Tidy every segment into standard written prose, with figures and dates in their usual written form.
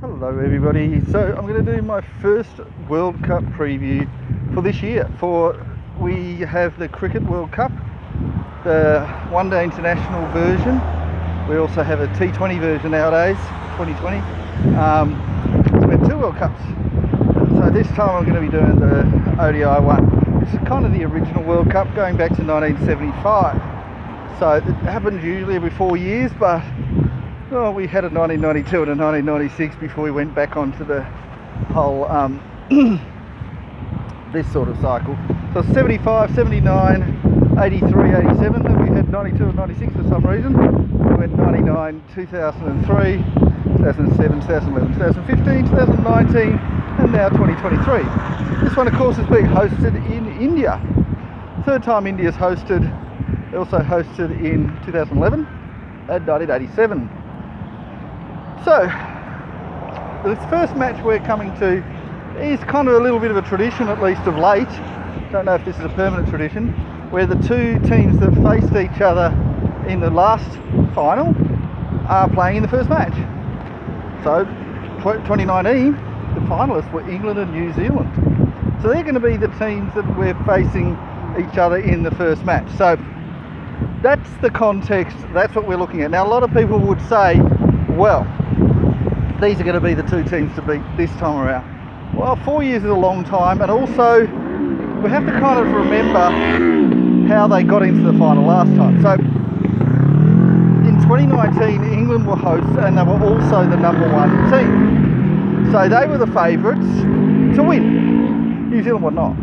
Hello everybody, so I'm going to do my first World Cup preview for this year. We have the Cricket World Cup, the One Day International version. We also have a T20 version nowadays, 2020. So we have two World Cups. So this time I'm going to be doing the ODI one. This is kind of the original World Cup going back to 1975. So it happens usually every 4 years, but we had a 1992 and a 1996 before we went back onto the whole this sort of cycle. So 75, 79, 83, 87, and we had 92 and 96 for some reason. We went 99, 2003, 2007, 2011, 2015, 2019, and now 2023. This one, of course, is being hosted in India. Third time India's hosted. They also hosted in 2011 and 1987. So, this first match we're coming to is kind of a little bit of a tradition, at least of late. Don't know if this is a permanent tradition, where the two teams that faced each other in the last final are playing in the first match. So, 2019, the finalists were England and New Zealand. So they're going to be the teams that we're facing each other in the first match. So, that's the context, that's what we're looking at. Now, a lot of people would say, well, these are going to be the two teams to beat this time around. Well, 4 years is a long time, and also we have to kind of remember how they got into the final last time. So in 2019, England were hosts, and they were also the number one team. So they were the favourites to win. New Zealand were not.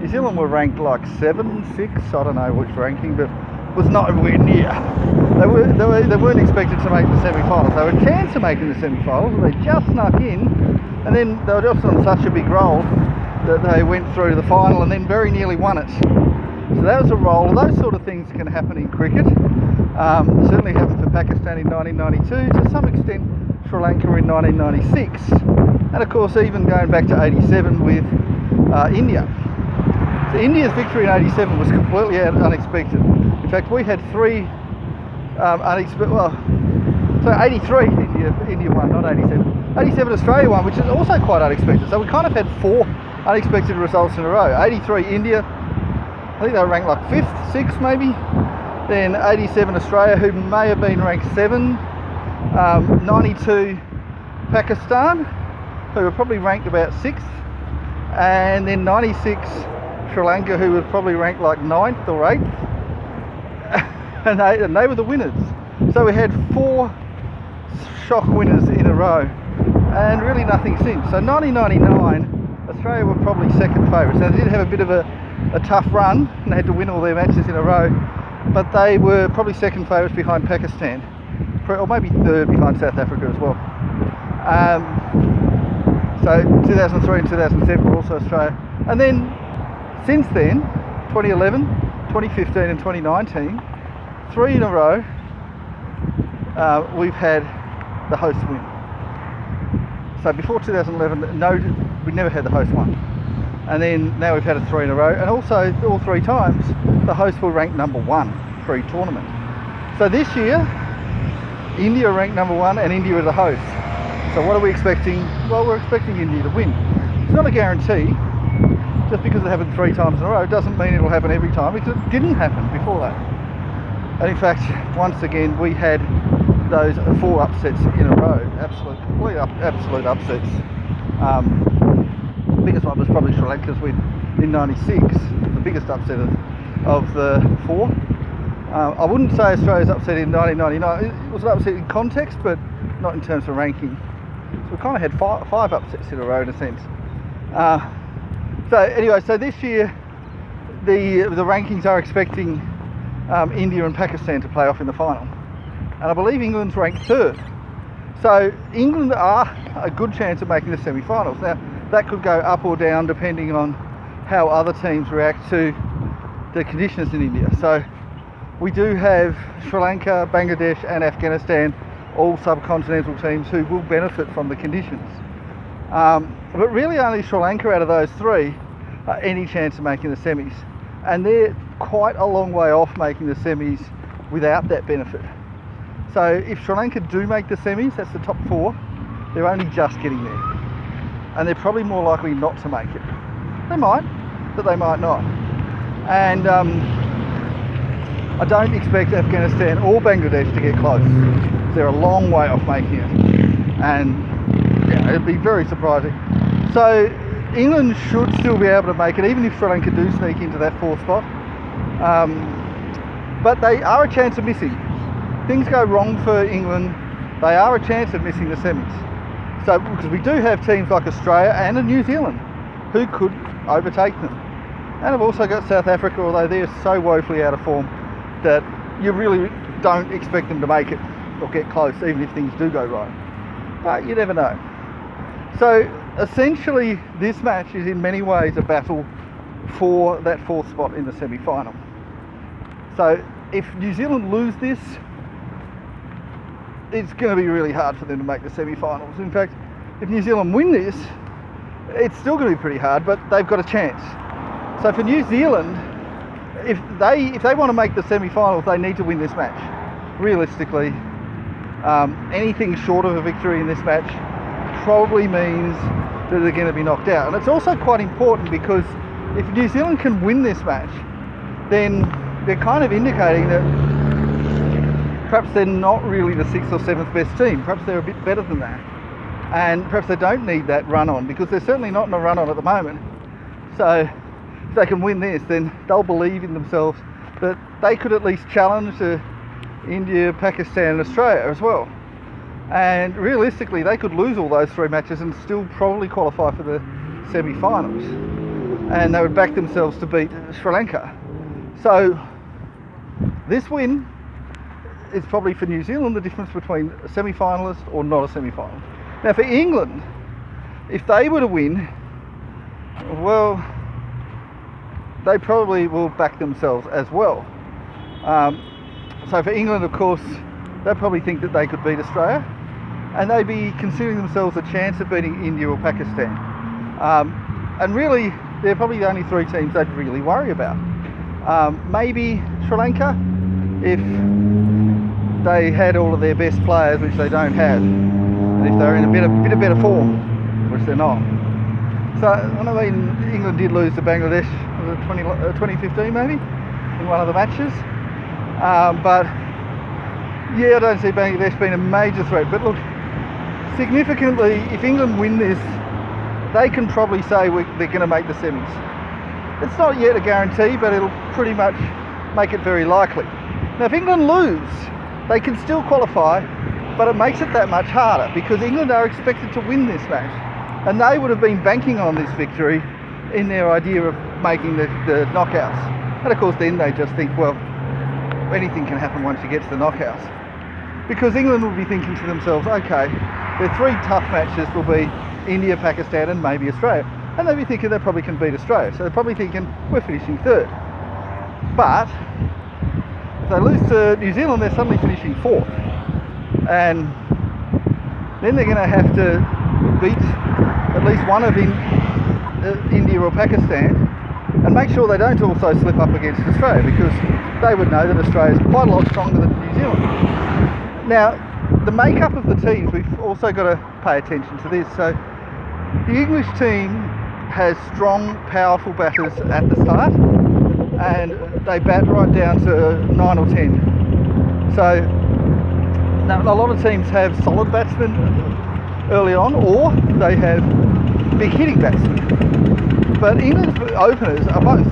New Zealand were ranked like 7, 6, I don't know which ranking, but was nowhere near. They weren't expected to make the semi-finals. They were a chance of making the semi-finals. They just snuck in, and then they were just on such a big roll that they went through to the final and then very nearly won it. So that was a roll. Those sort of things can happen in cricket. Certainly happened for Pakistan in 1992. To some extent, Sri Lanka in 1996, and of course even going back to 87 with India. So India's victory in 87 was completely unexpected. In fact, we had three unexpected. So 83 India won, not 87. 87 Australia won, which is also quite unexpected. So we kind of had four unexpected results in a row. 83 India, I think they were ranked like 5th, 6th maybe. Then 87 Australia, who may have been ranked 7. 92 Pakistan, who were probably ranked about 6th. And then 96 Sri Lanka, who was probably ranked like 9th or 8th. And they were the winners. So we had 4 shock winners in a row, and really nothing since. So 1999, Australia were probably second favourites. Now they did have a bit of a tough run, and they had to win all their matches in a row, but they were probably second favourites behind Pakistan, or maybe third behind South Africa as well. So 2003 and 2007 were also Australia. And then, since then, 2011, 2015 and 2019, 3 in a row, we've had the host win. So before 2011, we never had the host win. And then now we've had it 3 in a row, and also all 3 times the hosts were ranked number 1 pre-tournament. So this year, India are ranked number 1 and India are the host. So what are we expecting? Well, we're expecting India to win. It's not a guarantee. Just because it happened 3 times in a row doesn't mean it'll happen every time, because it didn't happen before that. And in fact, once again, we had those 4 upsets in a row, absolute upsets. The biggest one was probably Sri Lanka's win in 96, the biggest upset of the 4. I wouldn't say Australia's upset in 1999. It was an upset in context, but not in terms of ranking. So we kind of had 5 upsets in a row in a sense. So anyway, so this year the rankings are expecting India and Pakistan to play off in the final, and I believe England's ranked 3rd. So England are a good chance of making the semi-finals. Now that could go up or down depending on how other teams react to the conditions in India. So we do have Sri Lanka, Bangladesh and Afghanistan, all subcontinental teams who will benefit from the conditions. But really only Sri Lanka out of those 3 are any chance of making the semis. And they're quite a long way off making the semis without that benefit. So if Sri Lanka do make the semis, that's the top 4, They're only just getting there. And they're probably more likely not to make it. They might, but they might not. And I don't expect Afghanistan or Bangladesh to get close. They're a long way off making it. And yeah, it'd be very surprising. So England should still be able to make it, even if Sri Lanka do sneak into that 4th spot. But they are a chance of missing. Things go wrong for England, they are a chance of missing the semis. So, because we do have teams like Australia and New Zealand who could overtake them. And I've also got South Africa, although they're so woefully out of form that you really don't expect them to make it or get close, even if things do go right. But you never know. So essentially this match is in many ways a battle for that 4th spot in the semi-final. So if New Zealand lose this, it's going to be really hard for them to make the semi-finals. In fact, if New Zealand win this, it's still going to be pretty hard, but they've got a chance. So for New Zealand, if they want to make the semi-finals, they need to win this match. Realistically, anything short of a victory in this match probably means that they're going to be knocked out. And it's also quite important because if New Zealand can win this match, then they're kind of indicating that perhaps they're not really the 6th or 7th best team. Perhaps they're a bit better than that. And perhaps they don't need that run on, because they're certainly not in a run on at the moment. So if they can win this, then they'll believe in themselves that they could at least challenge India, Pakistan and Australia as well. And realistically, they could lose all those 3 matches and still probably qualify for the semi-finals. And they would back themselves to beat Sri Lanka. So this win is probably for New Zealand the difference between a semi-finalist or not a semi-finalist. Now for England, if they were to win, well, they probably will back themselves as well. So for England, of course, they probably think that they could beat Australia, and they'd be considering themselves a chance of beating India or Pakistan. And really, they're probably the only 3 teams they'd really worry about. Maybe Sri Lanka, if they had all of their best players, which they don't have, and if they're in a bit of better form, which they're not. So, I mean, England did lose to Bangladesh, was it 2015 maybe, in one of the matches. But yeah, I don't see Bangladesh being a major threat. But look, significantly, if England win this, they can probably say they're going to make the semis. It's not yet a guarantee, but it'll pretty much make it very likely. Now, if England lose, they can still qualify, but it makes it that much harder because England are expected to win this match, and they would have been banking on this victory in their idea of making the knockouts. And of course, then they just think, well, anything can happen once you get to the knockouts. Because England will be thinking to themselves, okay, their 3 tough matches will be India, Pakistan and maybe Australia. And they'll be thinking they probably can beat Australia. So they're probably thinking, we're finishing 3rd. But if they lose to New Zealand, they're suddenly finishing 4th. And then they're going to have to beat at least one of India or Pakistan and make sure they don't also slip up against Australia, because they would know that Australia is quite a lot stronger than New Zealand. Now, the makeup of the teams, we've also got to pay attention to this. So the English team has strong, powerful batters at the start, and they bat right down to 9 or 10. So now a lot of teams have solid batsmen early on, or they have big hitting batsmen. But England's openers are both.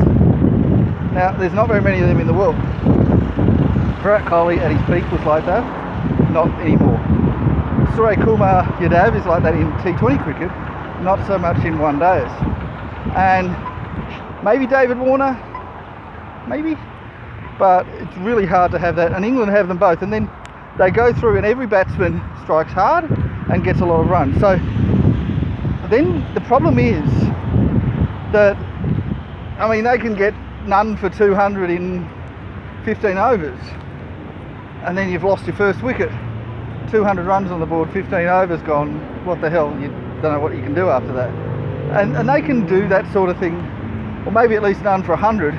Now, there's not very many of them in the world. Virat Kohli at his peak was like that, not anymore. Surya Kumar Yadav is like that in T20 cricket, not so much in one days. And maybe David Warner, maybe, but it's really hard to have that. And England have them both, and then they go through and every batsman strikes hard and gets a lot of runs. So then the problem is that, I mean, they can get none for 200 in 15 overs, and then you've lost your first wicket. 200 runs on the board, 15 overs gone, what the hell, you don't know what you can do after that. And they can do that sort of thing, or maybe at least none for 100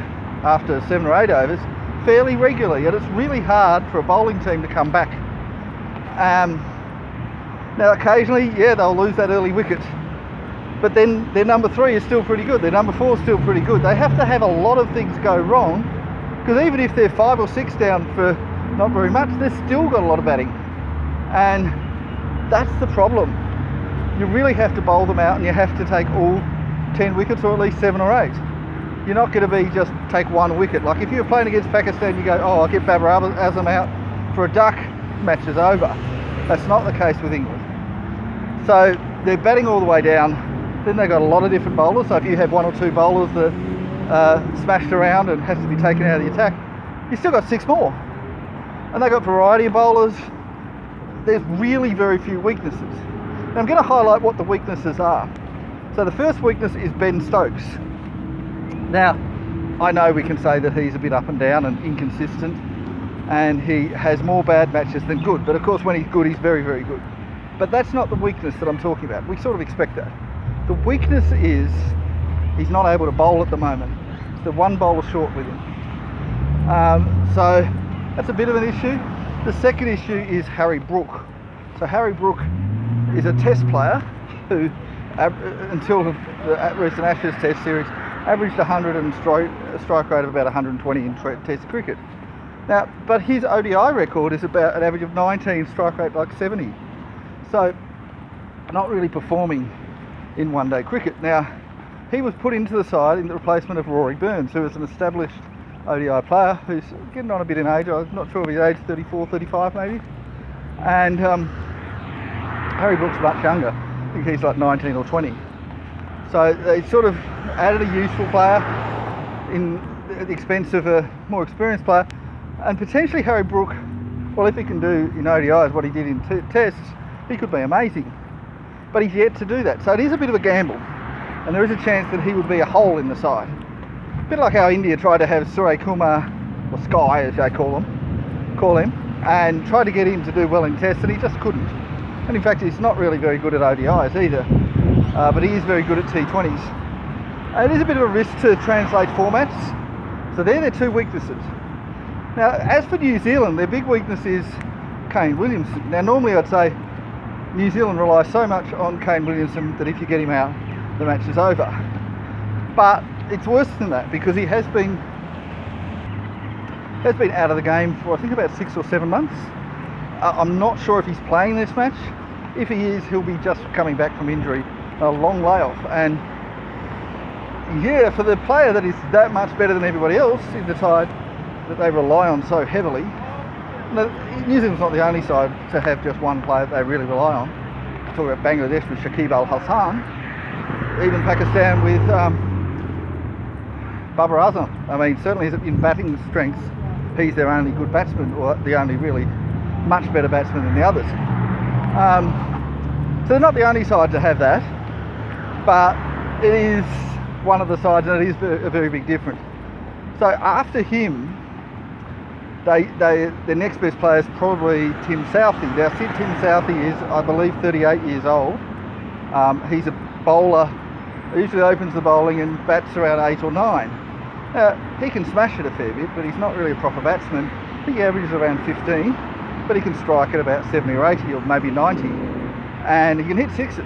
after 7 or 8 overs, fairly regularly, and it's really hard for a bowling team to come back. Now occasionally, yeah, they'll lose that early wicket, but then their number 3 is still pretty good, their number 4 is still pretty good. They have to have a lot of things go wrong, because even if they're 5 or 6 down for not very much, they've still got a lot of batting. And that's the problem. You really have to bowl them out, and you have to take all 10 wickets, or at least 7 or 8. You're not going to be just take 1 wicket. Like if you're playing against Pakistan, you go, oh, I'll get Babar Azam out for a duck, match is over. That's not the case with England. So they're batting all the way down. Then they've got a lot of different bowlers. So if you have 1 or 2 bowlers that smashed around and has to be taken out of the attack, you've still got 6 more. And they've got variety of bowlers. There's really very few weaknesses. Now I'm going to highlight what the weaknesses are. So the first weakness is Ben Stokes. Now, I know we can say that he's a bit up and down and inconsistent, and he has more bad matches than good, but of course when he's good, he's very, very good. But that's not the weakness that I'm talking about. We sort of expect that. The weakness is he's not able to bowl at the moment. It's the 1 bowler short with him. So that's a bit of an issue. The second issue is Harry Brook. So Harry Brook is a test player who, until the recent Ashes Test series, averaged 100 and strike rate of about 120 in Test cricket. Now, but his ODI record is about an average of 19, strike rate like 70. So, not really performing in one-day cricket. Now, he was put into the side in the replacement of Rory Burns, who is an established ODI player who's getting on a bit in age. I'm not sure of his age, 34, 35 maybe. And Harry Brook's much younger. I think he's like 19 or 20. So they sort of added a useful player in at the expense of a more experienced player. And potentially Harry Brook, well, if he can do in ODIs what he did in tests, he could be amazing. But he's yet to do that. So it is a bit of a gamble. And there is a chance that he would be a hole in the side. A bit like how India tried to have Surya Kumar, or Sky as they call him, and tried to get him to do well in tests, and he just couldn't. And in fact, he's not really very good at ODIs either, but he is very good at T20s. And it is a bit of a risk to translate formats. So they're their 2 weaknesses. Now, as for New Zealand, their big weakness is Kane Williamson. Now, normally I'd say New Zealand relies so much on Kane Williamson that if you get him out, the match is over. But it's worse than that, because he has been out of the game for I think about 6 or 7 months. I'm not sure if he's playing this match. If he is, he'll be just coming back from injury, a long layoff. And yeah, for the player that is that much better than everybody else in the side that they rely on so heavily. New Zealand's not the only side to have just one player that they really rely on. Talk about Bangladesh with Shakib Al Hasan, even Pakistan with Babar Azam. I mean, certainly in batting strengths, he's their only good batsman, or the only really much better batsman than the others. So they're not the only side to have that, but it is one of the sides, and it is a very big difference. So after him, their next best player is probably Tim Southee. Now, Tim Southee is, I believe, 38 years old. He's a bowler who usually opens the bowling and bats around 8 or 9. He can smash it a fair bit, but he's not really a proper batsman. I think he averages around 15, but he can strike at about 70 or 80 or maybe 90. And he can hit 6s.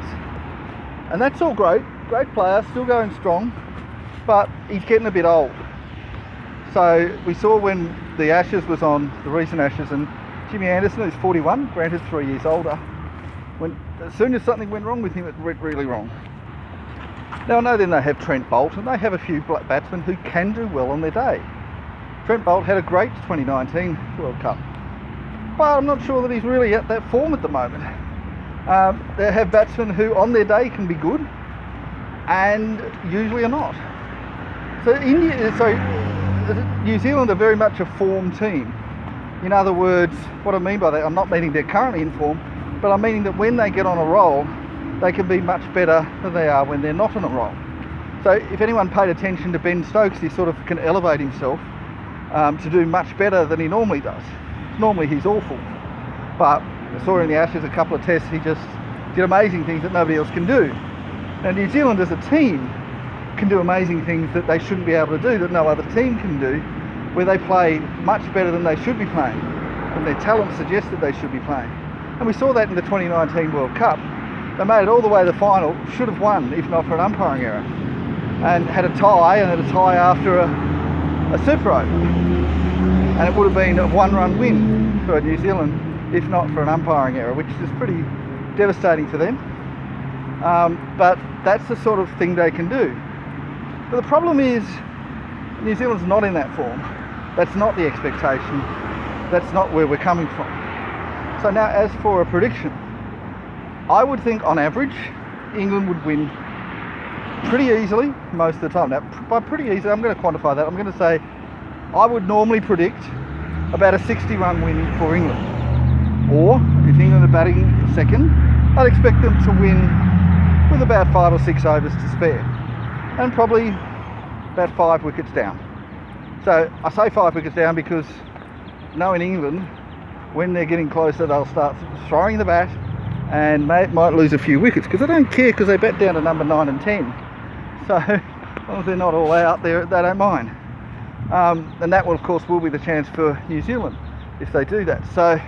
And that's all great. Great player, still going strong, but he's getting a bit old. So we saw when the Ashes was on, the recent Ashes, and Jimmy Anderson, who's 41, granted 3 years older, as soon as something went wrong with him, it went really wrong. Now I know then they have Trent Boult, and they have a few batsmen who can do well on their day. Trent Boult had a great 2019 World Cup, but I'm not sure that he's really at that form at the moment. They have batsmen who on their day can be good, and usually are not. So New Zealand are very much a form team. In other words, what I mean by that, I'm not meaning they're currently in form, but I'm meaning that when they get on a roll, they can be much better than they are when they're not on a roll. So if anyone paid attention to Ben Stokes, he sort of can elevate himself to do much better than he normally does. Normally he's awful, but I saw in the Ashes a couple of tests, he just did amazing things that nobody else can do. Now New Zealand as a team can do amazing things that they shouldn't be able to do, that no other team can do, where they play much better than they should be playing, and their talent suggests that they should be playing. And we saw that in the 2019 World Cup. They made it all the way to the final, should have won if not for an umpiring error, and had a tie after a Super Oval. And it would have been a 1-run win for New Zealand if not for an umpiring error, which is pretty devastating for them. But that's the sort of thing they can do. But the problem is New Zealand's not in that form. That's not the expectation. That's not where we're coming from. So now, as for a prediction, I would think on average England would win pretty easily most of the time. Now, by pretty easily, I'm going to quantify that. I'm going to say I would normally predict about a 60-run win for England. Or if England are batting second, I'd expect them to win with about 5 or 6 overs to spare, and probably about 5 wickets down. So I say 5 wickets down because knowing England, when they're getting closer, they'll start throwing the bat and might lose a few wickets, because they don't care, because they bat down to number 9 and 10. So as long as they're not all out there, they don't mind. And that will, of course, will be the chance for New Zealand if they do that. So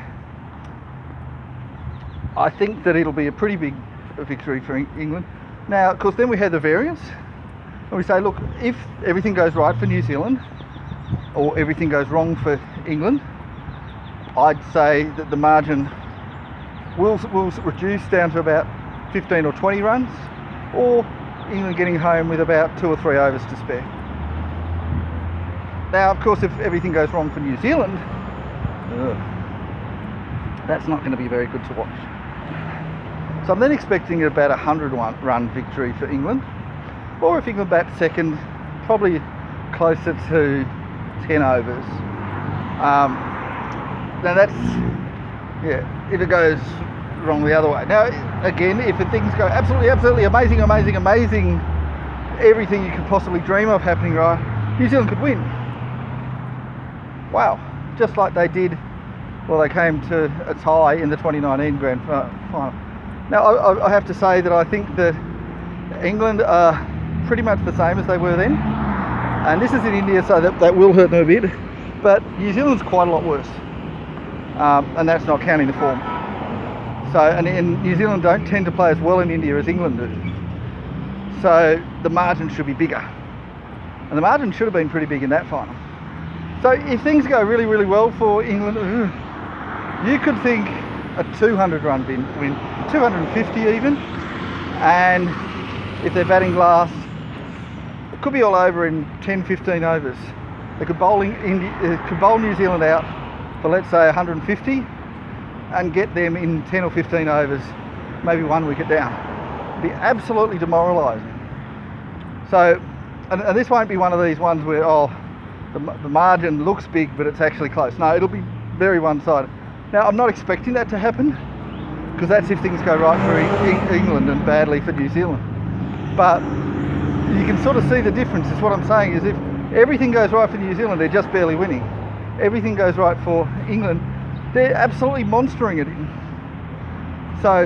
I think that it'll be a pretty big victory for England. Now, of course, then we have the variance, and we say, look, if everything goes right for New Zealand or everything goes wrong for England, I'd say that the margin will reduce down to about 15 or 20 runs, or England getting home with about 2 or 3 overs to spare. Now, of course, if everything goes wrong for New Zealand, that's not going to be very good to watch. So I'm then expecting about a 100-run victory for England, or if England bat second, probably closer to 10 overs. Now that's, if it goes wrong the other way. Now, again, if things go absolutely amazing, everything you could possibly dream of happening right, New Zealand could win. Wow, just like they did, well, they came to a tie in the 2019 Grand Final. Now, I have to say that I think that England are pretty much the same as they were then, and this is in India, so that will hurt them a bit, but New Zealand's quite a lot worse, and that's not counting the form. So, and New Zealand don't tend to play as well in India as England do, so the margin should be bigger, and the margin should have been pretty big in that final. So if things go really well for England, you could think a 200-run win, 250 even, and if they're batting last, it could be all over in 10-15 overs. They could bowl New Zealand out for, let's say, 150 and get them in 10 or 15 overs, maybe 1 wicket down. It'd be absolutely demoralising. So, and this won't be one of these ones where, the margin looks big but it's actually close. No, it'll be very one-sided. Now, I'm not expecting that to happen, because that's if things go right for England and badly for New Zealand. But you can sort of see the difference. Is what I'm saying is, if everything goes right for New Zealand, they're just barely winning. Everything goes right for England, they're absolutely monstering it. So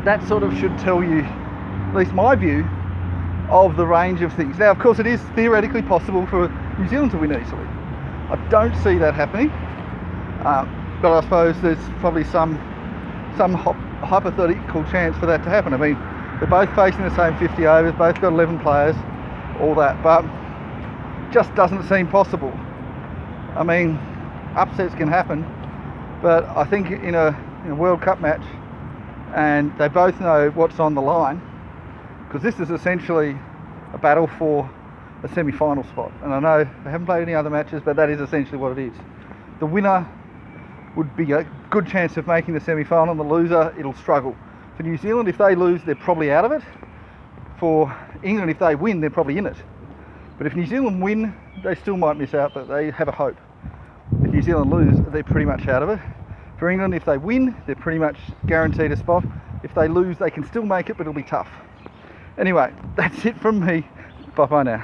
that sort of should tell you, at least my view, of the range of things. Now, of course, it is theoretically possible for New Zealand to win easily. I don't see that happening, but I suppose there's probably some hypothetical chance for that to happen. I mean, they're both facing the same 50 overs, both got 11 players, all that, but just doesn't seem possible. I mean, upsets can happen, but I think in a World Cup match, and they both know what's on the line, because this is essentially a battle for a semi-final spot. And I know they haven't played any other matches, but that is essentially what it is. The winner would be a good chance of making the semi-final, and the loser, it'll struggle. For New Zealand, if they lose, they're probably out of it. For England, if they win, they're probably in it. But if New Zealand win, they still might miss out, but they have a hope. If New Zealand lose, they're pretty much out of it. For England, if they win, they're pretty much guaranteed a spot. If they lose, they can still make it, but it'll be tough. Anyway, that's it from me. Bye-bye now.